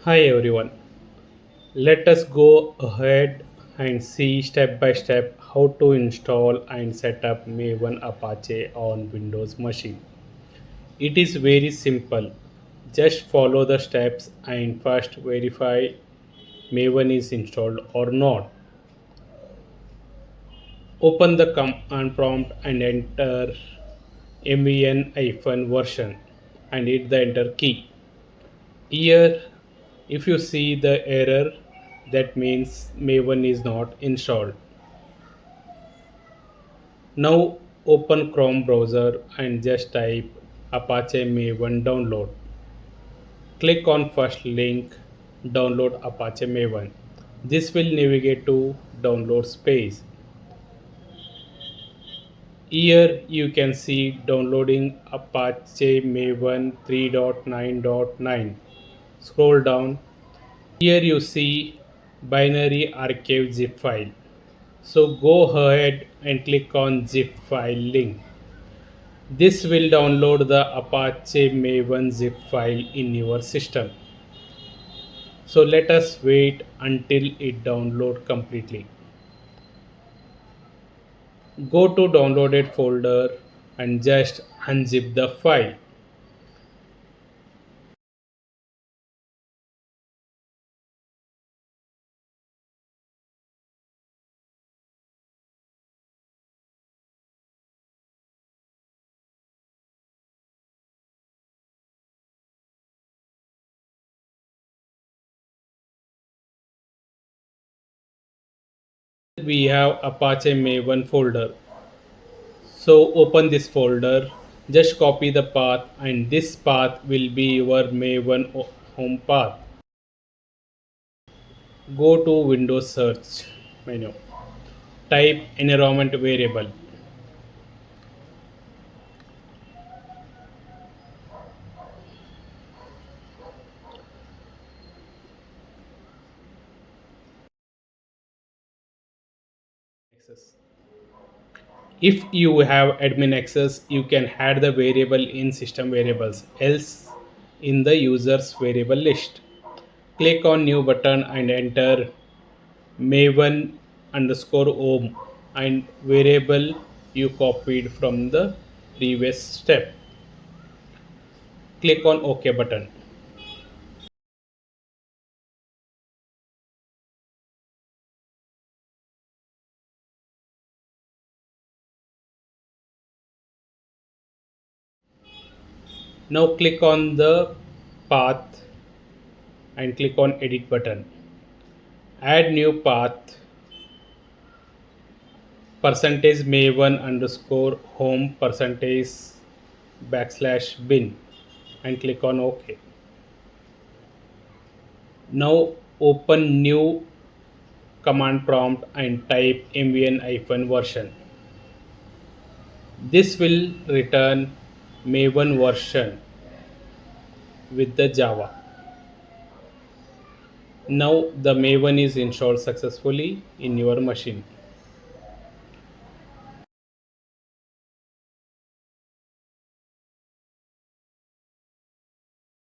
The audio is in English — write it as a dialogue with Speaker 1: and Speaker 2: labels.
Speaker 1: Hi everyone. Let us go ahead and see step by step how to install and set up Maven Apache on Windows machine. It is very simple. Just follow the steps and first verify Maven is installed or not. Open the command prompt and enter MAVEN-version and hit the enter key. Here, if you see the error, that means Maven is not installed. Now open Chrome browser and just type Apache Maven download. Click on first link, download Apache Maven. This will navigate to download page. Here you can see downloading Apache Maven 3.9.9. Scroll down. Here you see binary archive zip file. So go ahead and click on zip file link. This will download the Apache Maven zip file in your system. So let us wait until it download completely. Go to downloaded folder and just unzip the file. We have Apache Maven folder. So open this folder, just copy the path and this path will be your Maven home path. Go to Windows search menu. Type environment variable. Access. If you have admin access, you can add the variable in system variables, else in the user's variable list. Click on new button and enter maven underscore home and variable you copied from the previous step. Click on OK button. Now click on the path and click on edit button. Add new path percentage maven underscore home percentage backslash bin and click on OK. Now open new command prompt and type mvn-version. This will return Maven version with the Java. Now the Maven is installed successfully in your machine.